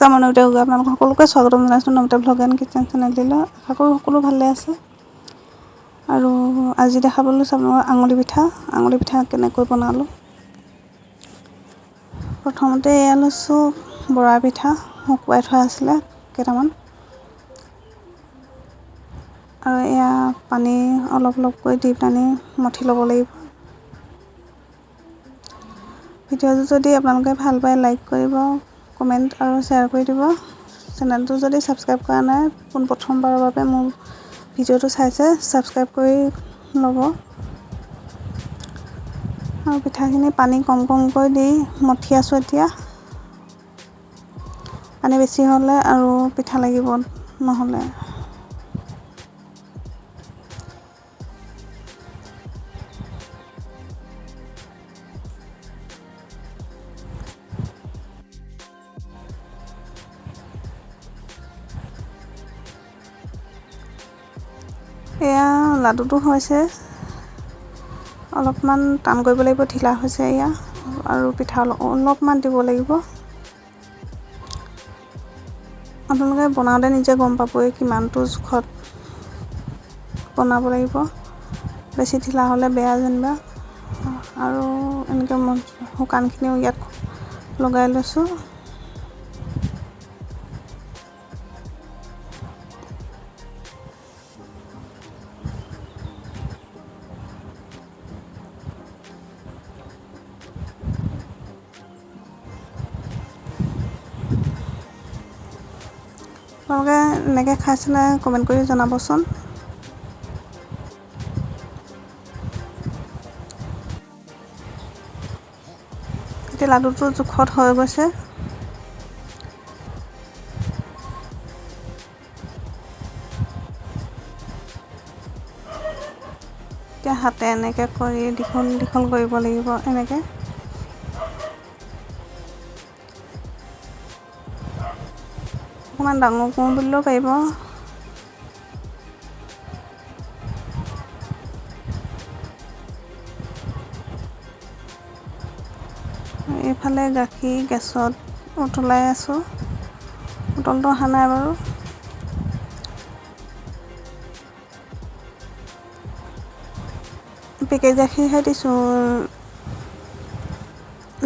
নমস্কাৰ, মই নমিতা গগৈ। আপোনালোক সকলোকে স্বাগতম জনাইছোঁ নমিতা ব্লগ এণ্ড কিটচেন চেনেলটিলৈ। আশা কৰোঁ সকলো ভালে আছে। আৰু আজি দেখাবলৈ লৈছোঁ আপোনালোকক আঙুলি পিঠা কেনেকৈ বনালোঁ। প্ৰথমতে এয়া লৈছোঁ বৰা পিঠা, শুকুৱাই থোৱা আছিলে কেইটামান। আৰু এয়া পানী অলপ অলপকৈ দি পানী মঠি ল'ব লাগিব। ভিডিঅ'টো যদি আপোনালোকে ভাল পায় লাইক কৰিব, কমেণ্ট আৰু শ্বেয়াৰ কৰি দিব। চেনেলটো যদি ছাবস্ক্ৰাইব কৰা নাই, পোনপ্ৰথমবাৰৰ বাবে মোৰ ভিডিঅ'টো চাইছে, ছাবস্ক্ৰাইব কৰি ল'ব। আৰু পিঠাখিনি পানী কম কমকৈ দি মঠি আছোঁ এতিয়া। পানী বেছি হ'লে আৰু পিঠা লাগিব নহ'লে। এয়া লাডুটো হৈছে অলপমান টান কৰিব লাগিব, ঢিলা হৈছে এয়া। আৰু পিঠা অলপমান দিব লাগিব। আপোনালোকে বনাওঁতে নিজে গম পাবই কিমানটো জোখত বনাব লাগিব। বেছি ঢিলা হ'লে বেয়া যেনিবা। আৰু এনেকৈ শুকানখিনিও ইয়াত লগাই লৈছোঁ। আপোনালোকে এনেকৈ খাইছেনে কমেণ্ট কৰি জনাবচোন। এতিয়া লাডুটো জোখত হৈ গৈছে। এতিয়া হাতে এনেকৈ কৰি দীঘল দীঘল কৰিব লাগিব এনেকৈ। অকণমান ডাঙৰ কৰোঁ বুলিলেও পাৰিব। এইফালে গাখীৰ গেছত উতলাই আছোঁ। উতলটো অহা নাই বাৰু। পেকেট গাখীৰহে দিছোঁ,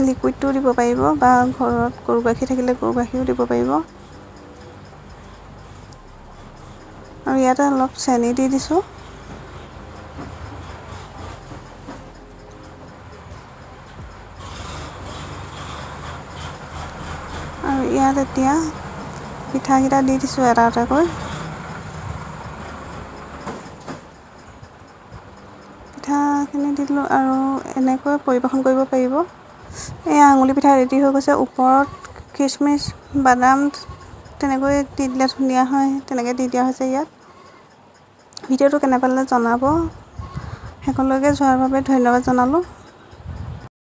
লিকুইডটোও দিব পাৰিব বা ঘৰত গৰু গাখীৰ থাকিলে গৰু গাখীৰো দিব পাৰিব। আৰু ইয়াতে অলপ চেনি দি দিছোঁ। আৰু ইয়াত এতিয়া পিঠাকেইটা দি দিছোঁ এটা এটাকৈ। পিঠাখিনি দি দিলোঁ আৰু এনেকৈ পৰিৱেশন কৰিব পাৰিব। এয়া আঙুলি পিঠা ৰেডি হৈ গৈছে। ওপৰত কিচমিচ বাদাম তেনেকৈ দি দিলে ধুনীয়া হয়, তেনেকৈ দি দিয়া হৈছে ইয়াত। ভিডিঅ'টো কেনে পালে জনাব। শেষলৈকে যোৱাৰ বাবে ধন্যবাদ জনালোঁ।